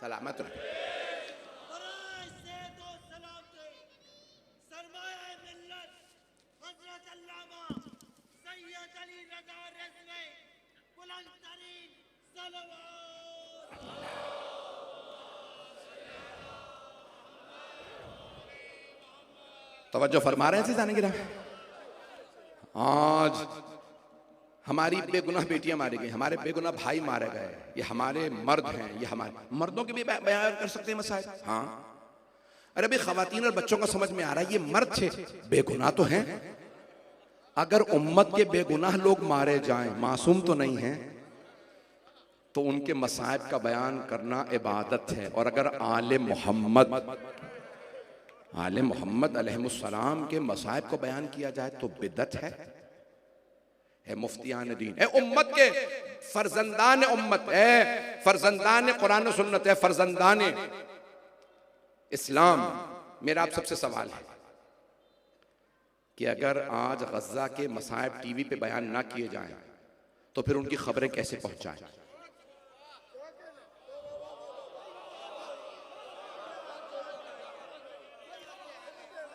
सलामत रहे। तवज्जो फरमा रहे हैं जाने गिरा। आज हमारी बेगुनाह बेटियां मारी गई, हमारे बेगुनाह भाई मारे गए, ये हमारे मर्द हैं, ये हमारे मर्दों के भी बयान कर सकते हैं मसाइल। हाँ, अरे भाई खवातीन और बच्चों का समझ में आ रहा है, ये मर्द थे, बेगुनाह तो हैं। अगर उम्मत के बेगुनाह लोग मारे जाएं, मासूम तो नहीं हैं, तो उनके मसाइब का बयान करना इबादत है। और अगर आले मोहम्मद अलैहिस्सलाम के मसाइब को बयान किया जाए तो बिदअत है। मुफ्तियान दीन है, उम्मत के फर्जंदान उम्मत है, फर्जंदान कुरान और सुन्नत है, फर्जंदान इस्लाम। मेरा आप सबसे सवाल है कि अगर आज गज़ा के मसाइब टीवी पे बयान ना किए जाएं तो फिर उनकी खबरें कैसे पहुंचाएं?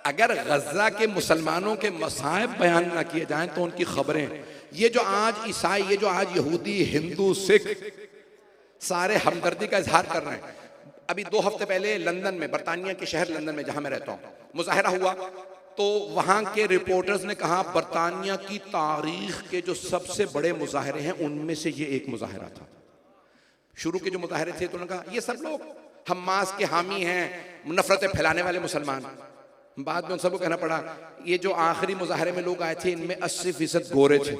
अगर गज़ा के मुसलमानों के मसाइब बयान ना किए जाएं तो उनकी खबरें, ये जो आज ईसाई, ये जो आज यहूदी, हिंदू, सिख सारे हमदर्दी का इजहार कर रहे हैं। अभी 2 हफ्ते पहले लंदन में, बरतानिया के शहर लंदन में जहां मैं रहता हूं, मुजाहिरा हुआ तो वहां के रिपोर्टर्स ने कहा बरतानिया की तारीख के जो सबसे बड़े मुजाहिरे हैं उनमें से ये एक मुजाहिरा था। शुरू के जो मुजाहिरे थे तो उन्होंने कहा ये सब लोग हमास के हामी हैं, नफरतें फैलाने वाले मुसलमान। बाद में उन सबको कहना पड़ा ये जो आखिरी मुजाहरे में लोग आए थे इनमें 80% गोरे थे।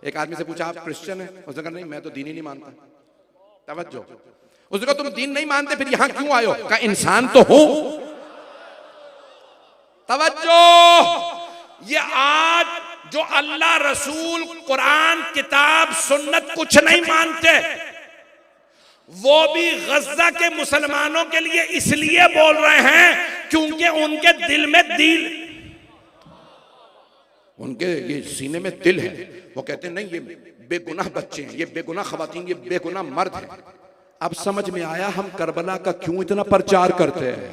एक आदमी से पूछा आप क्रिश्चियन हैं? उसने कहा नहीं, मैं तो दीन ही नहीं मानता। तवज्जो, उसने कहा तुम दीन नहीं मानते फिर यहां क्यों आए हो? कहा इंसान तो हूं। तवज्जो, ये आज जो अल्लाह, रसूल, कुरान, किताब, सुन्नत कुछ नहीं मानते, वो भी गज़ा के मुसलमानों के लिए इसलिए बोल रहे हैं क्योंकि उनके दिल में दिल, उनके ये सीने में दिल है। वो कहते हैं नहीं, ये बेगुनाह बच्चे हैं, ये बेगुनाह खवातीन, ये बेगुनाह मर्द हैं। अब समझ में आया हम करबला का क्यों इतना प्रचार करते हैं।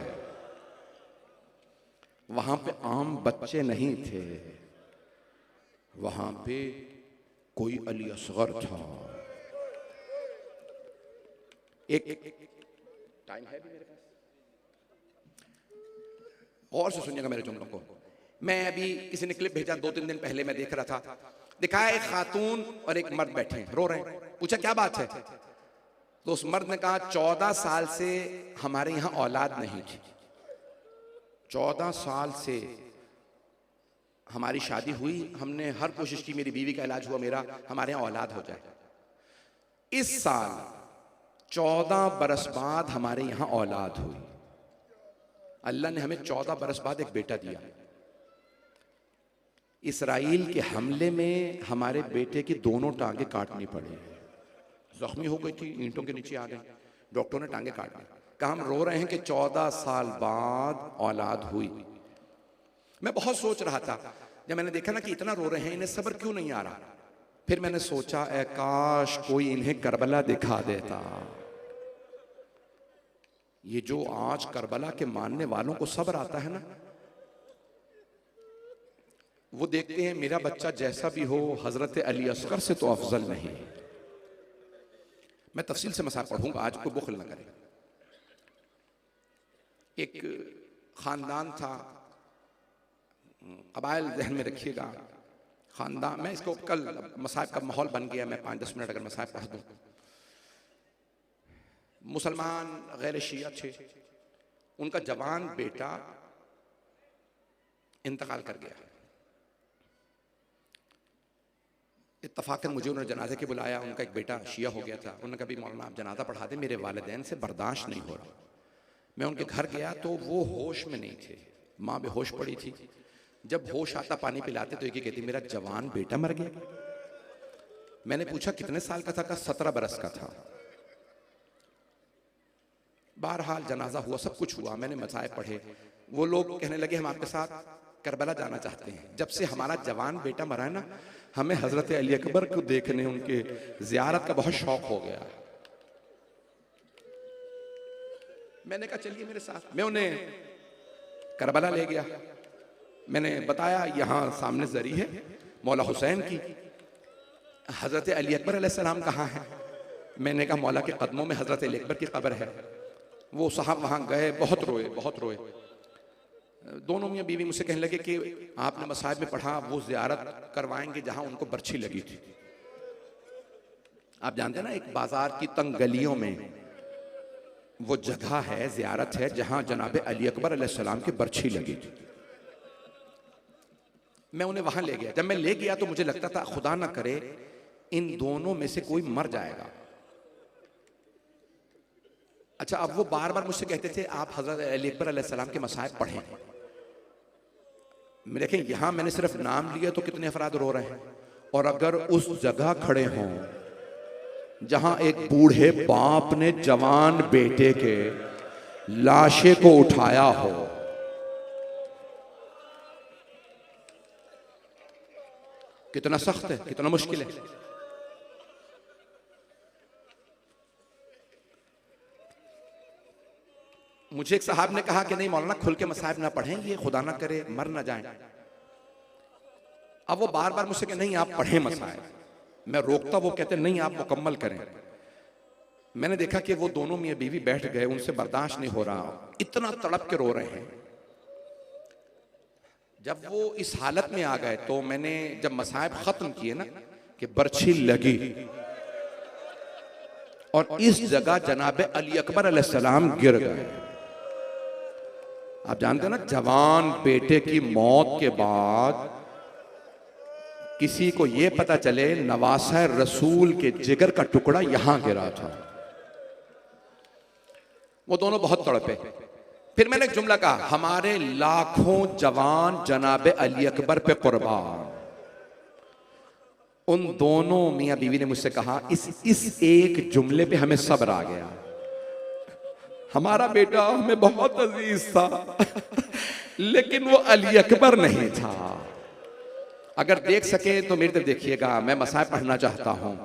वहां पे आम बच्चे नहीं थे, वहां पे कोई अली असगर था। एक टाइम है भी मेरे पास, और से सुनिएगा मेरे जुमलों को। मैं अभी किसी ने क्लिप भेजा 2-3 दिन पहले, मैं देख रहा था, दिखाया एक खातून और एक मर्द बैठे हैं, रो रहे हैं। पूछा क्या बात है, तो उस मर्द ने कहा 14 साल से हमारे यहां औलाद नहीं थी, 14 साल से हमारी शादी हुई, हमने हर कोशिश की, मेरी बीवी का इलाज हुआ, मेरा हमारे यहाँ औलाद हो जाए। इस साल 14 बरस बाद हमारे यहाँ औलाद हुई। अल्लाह ने हमें 14 बरस बाद एक बेटा दिया। इसराइल के हमले में हमारे बेटे की दोनों टांगे काटनी पड़ी, जख्मी हो गई थी, ईंटों के नीचे आ गई, डॉक्टरों ने टांगे काट दी। कहा हम रो रहे हैं कि 14 साल बाद औलाद हुई। मैं बहुत सोच रहा था, जब मैंने देखा ना कि इतना रो रहे हैं, इन्हें सब्र क्यों नहीं आ रहा। फिर मैंने सोचा ऐ काश कोई इन्हें करबला दिखा देता। ये जो आज करबला के मानने वालों को सब्र आता है ना, वो देखते हैं मेरा बच्चा जैसा भी हो हजरत अली असगर से तो अफजल नहीं। मैं तफसील से मसाला पढ़ूंगा, आज को बुखल न करें। एक खानदान था, कबाइल जहन में रखिएगा, खानदान, मैं इसको कल मसाइब का माहौल बन गया, मैं 5-10 मिनट अगर मसाइब पढ़ दूं। मुसलमान गैर शिया थे, उनका जवान बेटा इंतकाल कर गया। इत्तफाकन मुझे उन्होंने जनाजे के बुलाया, उनका एक बेटा शिया हो गया था। उन्होंने कहा भी मौलाना आप जनाजा पढ़ा दें, मेरे वालिदैन से बर्दाश्त नहीं हो रहा। मैं उनके घर गया तो वो होश में नहीं थे, माँ बेहोश पड़ी थी। जब होश आता पानी पिलाते तो एक ही कहती मेरा जवान बेटा मर गया। मैंने पूछा कितने साल का था, कहा 17 बरस का था। बहरहाल जनाजा हुआ, सब कुछ हुआ, मैंने मसाइब पढ़े। वो लोग कहने लगे हम आपके साथ करबला जाना चाहते हैं। जब से हमारा जवान बेटा मरा है ना, हमें हजरत अली अकबर को देखने, उनके जियारत का बहुत शौक हो गया। मैंने कहा चलिए मेरे साथ। मैं उन्हें करबला ले गया। मैंने बताया यहाँ सामने जरी है मौला हुसैन की, हजरत अली अकबर अलैहिस्सलाम कहाँ है। मैंने कहा मौला के कदमों में हजरत अली अकबर की कब्र है। वो साहब वहाँ गए, बहुत रोए, बहुत रोए। दोनों मियाँ बीवी मुझसे कहने लगे कि आपने मसाइब में पढ़ा वो ज़ियारत करवाएंगे जहाँ उनको बर्छी लगी थी। आप जानते हैं ना, एक बाजार की तंग गलियों में वो जगह है, ज़ियारत है, जहाँ जनाब अली अकबर अलैहिस्सलाम की बर्छी लगी थी। मैं उन्हें वहाँ ले गया। जब मैं ले गया तो मुझे लगता था खुदा ना करे इन दोनों में से कोई मर जाएगा। अच्छा, अब वो बार बार मुझसे कहते थे आप हजरत अली अकबर अलैहिस्सलाम के मसाइब पढ़ें। देखें यहां मैंने सिर्फ नाम लिया तो कितने अफराद रो रहे हैं, और अगर उस जगह खड़े हों जहां एक बूढ़े बाप ने जवान बेटे के लाशे को उठाया हो, कितना सख्त है, कितना मुश्किल है। मुझे एक साहब ने कहा कि नहीं मौलाना खुल के मसाइब ना पढ़ें, ये खुदा ना करे मर ना जाएं। अब वो बार बार मुझसे कहे नहीं आप पढ़ें मसाइब। मैं रोकता, वो कहते नहीं आप मुकम्मल करें। मैंने देखा कि वो दोनों मियां बीवी बैठ गए, उनसे बर्दाश्त नहीं हो रहा, इतना तड़प के रो रहे हैं। जब वो इस हालत में आ गए तो मैंने जब मसाइब खत्म किए ना कि बर्छी लगी और इस जगह जनाब अली अकबर अलैहिस्सलाम गिर गए। आप जानते हैं ना, जवान बेटे की मौत के बाद किसी को यह पता चले नवासा रसूल के जिगर का टुकड़ा यहां गिरा था। वो दोनों बहुत तड़पे। फिर मैंने एक जुमला कहा, हमारे लाखों जवान जनाब अली अकबर पे कुर्बान, उन दोनों मियां बीवी ने मुझसे कहा, इस एक जुमले पे हमें सब्र आ गया। हमारा बेटा हमें बहुत अजीज था लेकिन वो अली अकबर नहीं था। अगर देख सके तो मेरी तरफ देखिएगा, मैं मसाइब पढ़ना चाहता हूं।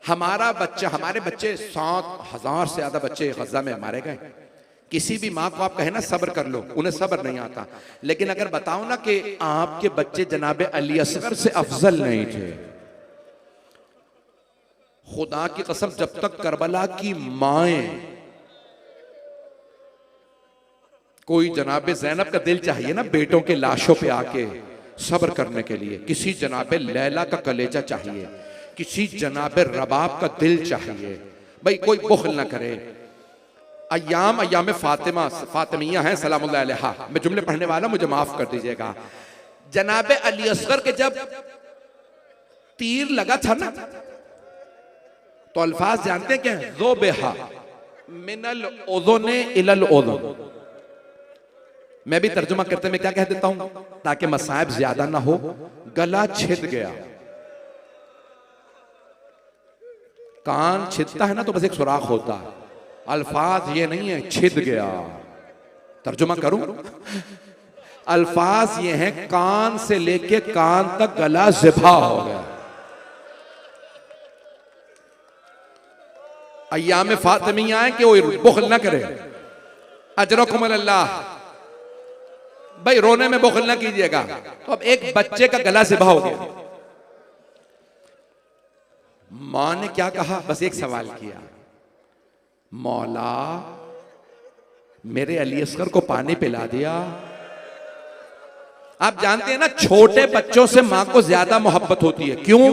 हमारे बच्चे 7,000 से ज्यादा बच्चे गजा में मारे गए। किसी भी माँ को आप कहे ना सब्र कर लो, उन्हें सब्र नहीं आता। लेकिन अगर बताओ ना कि आपके बच्चे जनाबे अली असगर से अफजल नहीं थे, खुदा की कसम जब तक करबला की माएं, कोई जनाबे ज़ैनब का दिल चाहिए ना बेटों के लाशों पे आके सब्र करने के लिए, किसी जनाबे लैला का कलेजा चाहिए, किसी जनाबे रबाब का दिल चाहिए। भाई कोई बुखल ना करे। अय्याम फातिमिया हैं सलामुल्लाह अलैहा। मैं जुमले पढ़ने वाला, मुझे माफ कर दीजिएगा। जनाबे अली असगर के जब तीर लगा था ना, तो अल्फाज जानते क्या है? ज़ोबेहा मिनल ओज़ोने इलल ओज़ोन। मैं भी तर्जुमा करते में क्या कह देता हूं ताकि मसाइब ज्यादा ना हो। गला छिद गया। कान छिदता है ना तो बस एक सुराख होता है, अल्फाज ये नहीं है छिद गया। तर्जुमा करूं, अल्फाज ये हैं कान से लेके कान तक गला ज़िबा हो गया। अय्याम फातिमिया है कि वो बुखल ना करे। अजरकुम अल्लाह, भाई रोने में बुखल ना कीजिएगा। तो अब एक बच्चे का गला ज़िबा हो गया। मां ने क्या कहा? बस एक सवाल किया, मौला मेरे अली असगर को पानी पिला दिया। आप जानते हैं ना छोटे बच्चों से मां को ज्यादा मोहब्बत होती है। क्यों?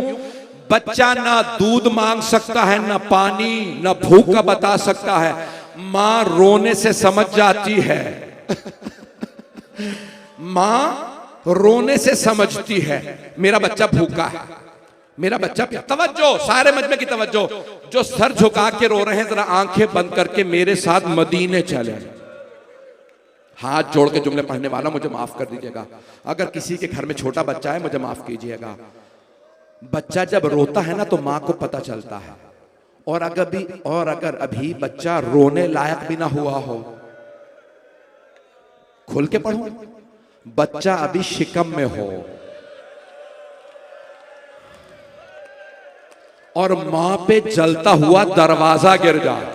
बच्चा ना दूध मांग सकता है, ना पानी, ना भूख का बता सकता है। मां रोने से समझ जाती है मां रोने से समझती है मेरा बच्चा भूखा है, मेरा बच्चा प्यासा। तवज्जो, सारे मजमे की तवज्जो। जो सर झुका के रो रहे हैं जरा आंखें बंद करके मेरे साथ मदीने चले। हाथ जोड़ के जुमले पढ़ने वाला मुझे माफ कर दीजिएगा। अगर किसी के घर में छोटा बच्चा है मुझे माफ कीजिएगा। बच्चा जब रोता है ना तो मां को पता चलता है। और अगर अभी बच्चा रोने लायक भी ना हुआ हो, खुल के पढ़ो, बच्चा अभी शिकम में हो और मां पे जलता हुआ दरवाजा गिर जाए,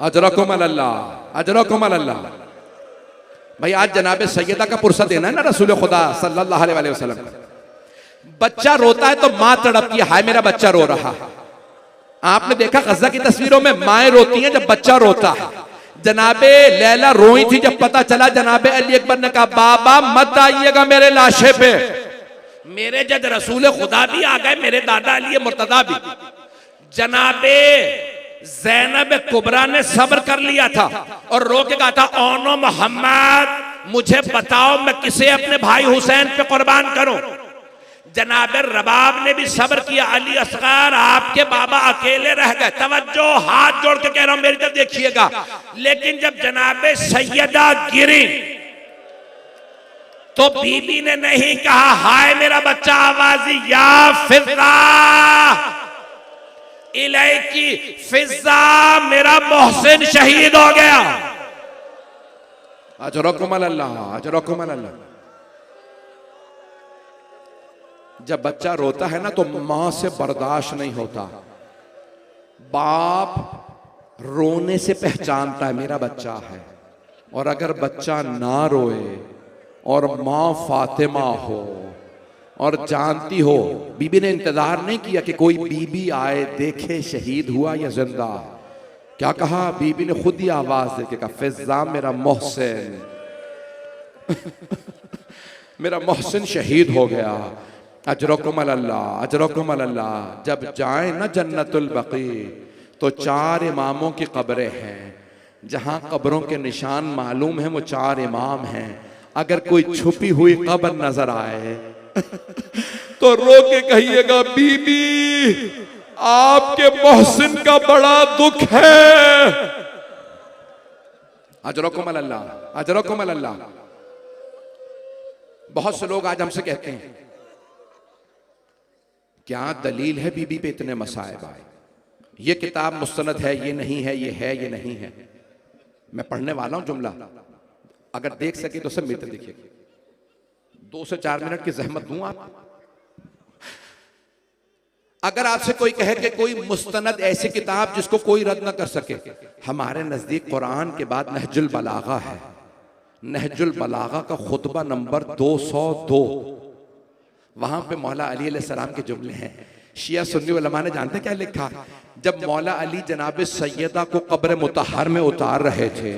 अजरकुम अल्लाह, अजरकुम अल्लाह। भाई आज जनाबे सैयदा का पुरसा देना है ना रसूल खुदा सल्लल्लाहु अलैहि वसल्लम। बच्चा रोता है तो मां तड़पती है, हाय मेरा बच्चा रो रहा। आपने देखा गजा की तस्वीरों में माएं रोती हैं जब बच्चा रोता है। जनाबे लैला रोई थी जब पता चला। जनाबे अली अकबर ने कहा बाबा मत आइएगा मेरे लाशे पे। मेरे जद रसूल खुदा भी आ गए, मेरे दादा अली मुर्तदा भी। जनाबे ज़ैनब कुबरा ने सब्र कर लिया था और रो के कहा था ओनो मोहम्मद मुझे बताओ मैं किसे अपने भाई हुसैन पे कुर्बान करूं। जनाब रबाब ने भी सब्र किया। अली असगर आपके बाबा अकेले रह गए। तवज्जो, हाथ जोड़ के कह रहा हूं मेरी तरफ देखिएगा। लेकिन जब जनाब सैयदा गिरी तो बीबी ने नहीं कहा हाय मेरा बच्चा, आवाजी या फिजा इलाकी फिजा मेरा मोहसिन शहीद हो गया। अजरकुम अल्लाह, अजरकुम अल्लाह। जब बच्चा रोता है ना तो मां से बर्दाश्त नहीं होता। बाप रोने से पहचानता है मेरा बच्चा है। और अगर बच्चा ना रोए और मां फातिमा हो और जानती हो, बीबी ने इंतजार नहीं किया कि कोई बीबी आए देखे शहीद हुआ या जिंदा। क्या कहा? बीबी ने खुद ही आवाज देके कहा फिजा मेरा मोहसिन मेरा मोहसिन शहीद हो गया। अजरकुम अल्लाह, अजरकुम अल्लाह। जब जाए ना जन्नतुल बकी तो 4 इमामों की कब्रें हैं। जहां कब्रों के निशान मालूम है वो 4 इमाम हैं। अगर कोई छुपी हुई कब्र नजर आए तो रो के कहिएगा बीबी आपके मोहसिन का बड़ा दुख है। अजरकुम अल्लाह, अजरकुम अल्लाह। बहुत से लोग आज हमसे कहते हैं क्या दलील है बीबी पे इतने मसाइब आए, ये किताब मुस्तनद है, ये नहीं है, ये है, ये नहीं है। मैं पढ़ने वाला हूं जुमला, अगर देख सके तो सब मित्र देखिए, 2 से 4 मिनट की जहमत दूं आप। अगर आपसे कोई कहे कि कोई मुस्तनद ऐसी किताब जिसको कोई रद्द ना कर सके, हमारे नजदीक कुरान के बाद नहजुल बलागा है। नहजुल बलागा का खुतबा नंबर 202, वहां पे मौला अली अलैहिस्सलाम के जुमले हैं। शिया सुन्नी उलमा ने जानते क्या लिखा? जब मौला अली जनाब सैयदा को कब्र मुतहर में उतार रहे थे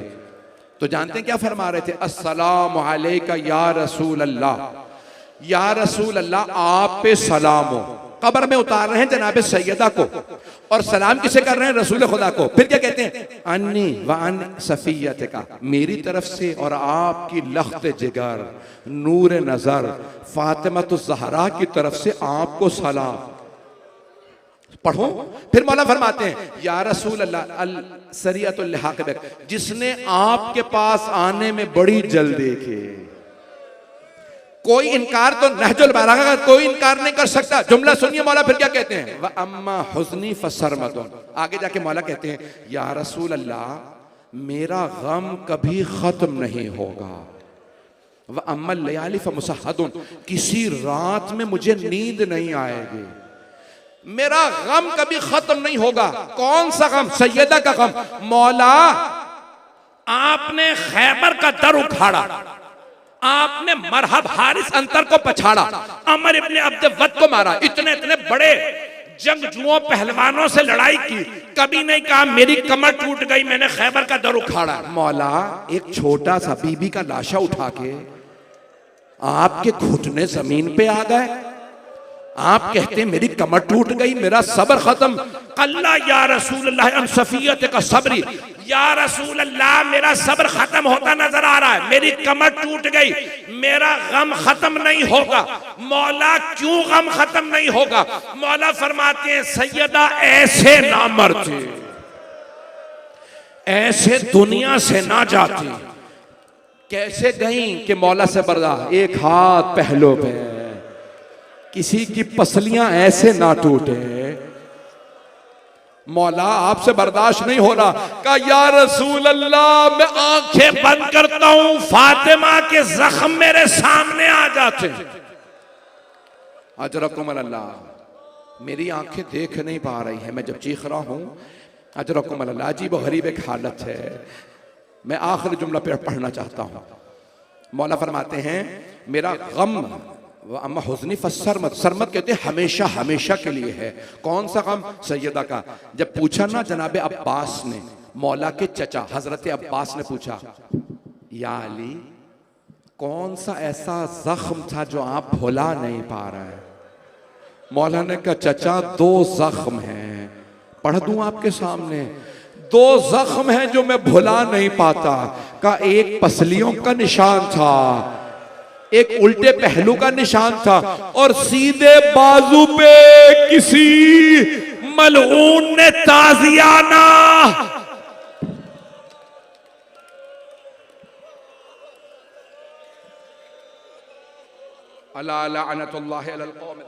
तो जानते क्या फरमा रहे थे? अस्सलामु अलैका या रसूल अल्लाह, या रसूल अल्लाह आप पे सलाम हो। कब्र में उतार रहे हैं जनाब सैयदा को, और सलाम किसे कर रहे हैं? रसूल खुदा को। फिर क्या कहते हैं? अन्नी व अन सफियत का, मेरी तरफ से और आपकी लख्त जिगर नूर नजर फातिमा ज़हरा की तरफ से आपको सलाम। पढ़ो। फिर मौला फरमाते हैं या रसूल अल्लाह अल सरियतुल लिहाक बिक, जिसने आपके पास आने में बड़ी जल्दी की। कोई इनकार तो नहजुल बलागा का कोई इनकार नहीं कर सकता। जुमला सुनिए मौला फिर क्या कहते हैं? व अम्मा हुज़्नी फसरमदुन, आगे जाके मौला कहते हैं या रसूल अल्लाह मेरा गम कभी खत्म नहीं होगा। व अम्मल लयाली फमुसहदुन, किसी रात में मुझे नींद नहीं आएगी, मेरा गम कभी खत्म नहीं होगा। कौन सा गम? सैयदा का गम। मौला आपने खैबर का दर उखाड़ा, आपने मरहब हारिस अंतर को पछाड़ा, अमर इब्ने अब्द वद को मारा, इतने इतने बड़े जंगजुओं पहलवानों से लड़ाई की, कभी नहीं कहा मेरी कमर टूट गई, मैंने खैबर का दर उखाड़ा। मौला एक छोटा सा बीबी का लाशा उठा के आपके घुटने जमीन पे आ गए, आप कहते हैं मेरी कमर टूट गई, मेरा सब्र खत्म। अल्लाह या रसूल अल्लाह अन सफियत का सब्री, या रसूल अल्लाह मेरा सब्र खत्म होता नजर आ रहा है, मेरी कमर टूट गई, मेरा गम खत्म नहीं होगा। मौला क्यों गम खत्म नहीं होगा? मौला फरमाते हैं सैयदा ऐसे ना मरती, ऐसे दुनिया से ना जाती। कैसे गई कि मौला से बर्दा, एक हाथ पहलू पे, किसी की पसलियां ऐसे ना टूटे। मौला आपसे बर्दाश्त नहीं हो रहा। कहा या रसूल अल्लाह मैं आंखें बंद करता हूं, फातिमा के जख्म मेरे सामने आ जाते। अजरकुम अल्लाह, मेरी आंखें देख नहीं पा रही हैं, मैं जब चीख रहा हूं। अजरकुम अल्लाह, अजीब और गरीब एक हालत है। मैं आखिरी जुमला पे पढ़ना चाहता हूं। मौला फरमाते हैं मेरा गम वह अम्मा हुज़्नी फसरमत, सरमत कहते हैं हमेशा हमेशा के लिए है। कौन सा गम? सैयदा का। जब पूछा ना जनाबे अब्बास ने, मौला के चचा हजरत अब्बास ने पूछा या अली कौन सा ऐसा जख्म था जो आप भुला नहीं पा रहे? मौला ने कहा चचा 2 जख्म हैं, पढ़ दूं आपके सामने। 2 जख्म हैं जो मैं भुला नहीं पाता। का एक पसलियों का निशान था, एक उल्टे पहलू का निशान था, और सीधे बाजू पे किसी मलऊन ने ताजियाना अला लअनतुल्लाहि अलल कौम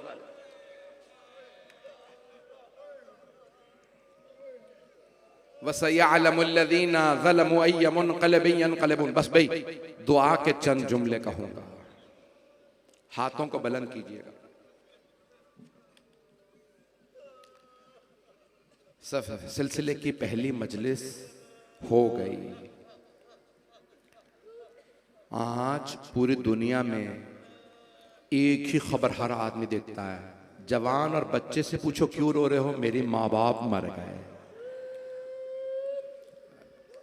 वसयअलमुल लज़ीना ज़लमू अय्य मुनक़लिबिन यनक़लिबून। बस भाई दुआ के चंद जुमले कहूंगा, हाथों को बुलंद कीजिएगा। सिलसिले की पहली मजलिस हो गई। आज पूरी दुनिया में एक ही खबर हर आदमी देखता है, जवान और बच्चे से पूछो क्यों रो रहे हो? मेरे माँ बाप मर गए।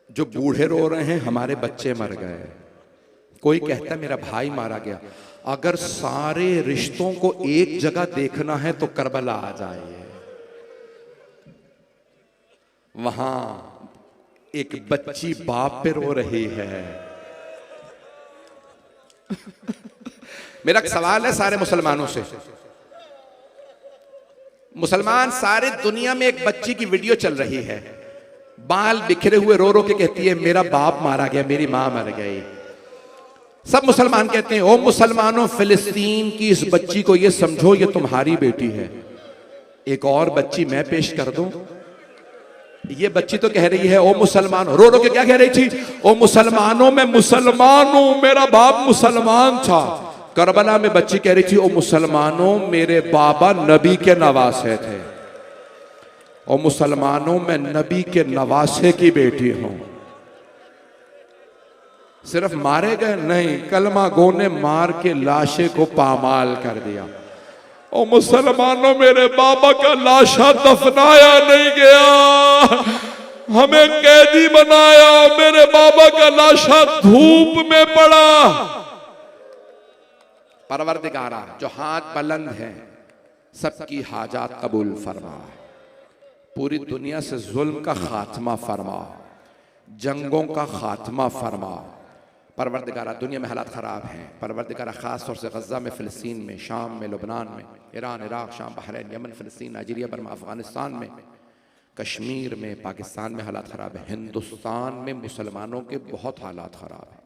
जो बूढ़े रो रहे हैं हमारे बच्चे मर गए। कोई कहता मेरा भाई मारा गया। अगर सारे रिश्तों को एक जगह देखना है तो करबला आ जाइए, वहां एक बच्ची बाप पे रो रही है। मेरा सवाल है सारे मुसलमानों से, मुसलमान सारे दुनिया में एक बच्ची की वीडियो चल रही है, बाल बिखरे हुए रो रो के कहती है मेरा बाप मारा गया, मेरी मां मर गई। सब मुसलमान कहते हैं ओ मुसलमानों, फिलिस्तीन की इस बच्ची को ये समझो ये तुम्हारी बेटी है। एक और बच्ची मैं पेश कर दूं। ये बच्ची तो कह रही है ओ मुसलमानों, रो रो के क्या कह रही थी? ओ मुसलमानों, मैं मुसलमान हूं, मेरा बाप मुसलमान था। करबला में बच्ची कह रही थी ओ मुसलमानों, मेरे बाबा नबी के नवासे थे। ओ मुसलमानों, मैं नबी के नवासे की बेटी हूं। सिर्फ मारे गए नहीं, कलमा गो ने मार के लाशे को पामाल कर दिया। ओ मुसलमानों, मेरे बाबा का लाशा दफनाया नहीं गया, हमें कैदी बनाया, मेरे बाबा का लाशा धूप में पड़ा। परवरदिगारा जो हाथ बुलंद है, सबकी हाजात कबूल फरमा, पूरी दुनिया से जुल्म का खात्मा फरमा, जंगों का खात्मा फरमा। परवरदिगारा दुनिया में हालात ख़राब हैं, परवरदिगारा ख़ास तौर से गज़ा में, फ़िलिस्तीन में, शाम में, लुबनान में, ईरान, इराक़, शाम, बहरीन, यमन, फ़िलिस्तीन, नाइजीरिया, बर्मा, अफ़गानिस्तान में, कश्मीर में, पाकिस्तान में हालात ख़राब है। हिंदुस्तान में मुसलमानों के बहुत हालात ख़राब हैं।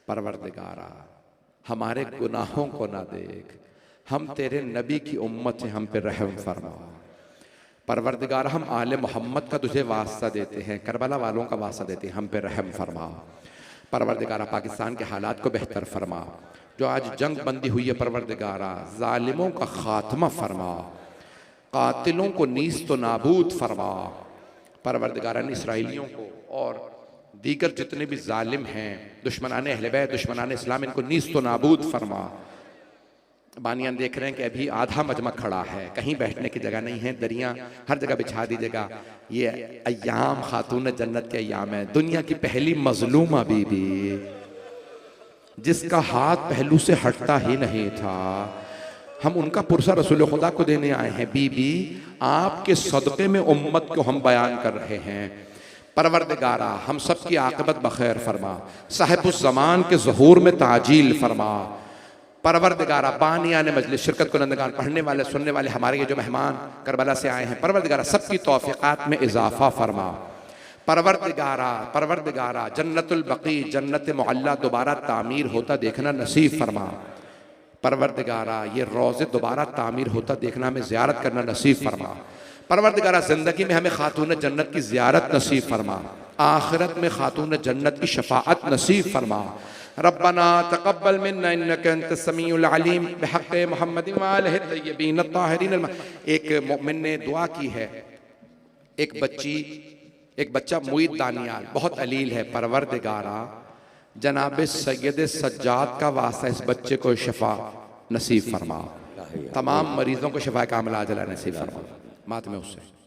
परवरदिगारा हमारे गुनाहों को ना देख, हम तेरे नबी की उम्मत हैं, हम पे रहम फरमा। परवरदिगारा हम आले मोहम्मद का तुझे वास्ता देते हैं, करबला वालों का वास्ता देते हैं, हम पे रहम फरमा। परवरदिगारा पाकिस्तान के हालात को बेहतर फरमा, जो आज जंग बंदी हुई है परवरदिगारा जालिमों का खात्मा फरमा, कातिलों को नीस्त तो नाबूद फरमा। परवरदिगारा ने इसराइलियों को और दीगर जितने भी जालिम हैं, दुश्मनाने अहले बैत, दुश्मनाने इस्लाम, इनको नीस्त तो नाबूद फरमा। बानियान देख रहे हैं कि अभी आधा मजमा खड़ा है, कहीं बैठने की जगह नहीं है, दरियां हर जगह बिछा दीजिएगा। ये अय्याम खातून जन्नत के अय्याम है। दुनिया की पहली मजलूमा बीबी, जिसका हाथ पहलू से हटता ही नहीं था, हम उनका पुरसा रसूल खुदा को देने आए हैं। बीबी, आपके सदक़े में उम्मत को हम बयान कर रहे हैं। परवरदिगारा हम सब की आक़िबत बखैर फरमा, साहिबुज़ ज़मान के ज़हूर में ताजील फरमा। परवरदिगारा बानियाने मजलिस, शिरकत कुनंदगान, पढ़ने वाले, सुनने वाले, हमारे ये जो मेहमान करबला से आए हैं, परवरदिगारा सबकी तौफ़ीक़ात में इजाफ़ा फरमा। परवरदिगारा जन्नतुल बक़ी, जन्नत मुअल्ला दोबारा तामीर होता देखना नसीब फरमा। परवरदिगारा ये रोज़े दोबारा तामीर होता देखना हमें ज़ियारत करना नसीब फरमा। परवरदिगारा ज़िंदगी में हमें खातून जन्नत की ज़ियारत नसीब फरमा, आखिरत में खातून जन्नत की शफ़ाअत नसीब फरमा। रब्बना तक़ब्बल मिन्ना इन्नका अंतस समीउल अलीम बिहक़्क़ि मुहम्मद व आलिहि तय्यबीन अत्ताहिरीन। एक मोमिन ने दुआ की है, एक बच्चा मुईद दानियाल बहुत अलील है। परवरदिगारा जनाब सैयद सज्जाद का वास्ता इस बच्चे को शफा नसीब फरमा, तमाम मरीजों को शफा कामिला अजला नसीब फरमा। मातमे उससे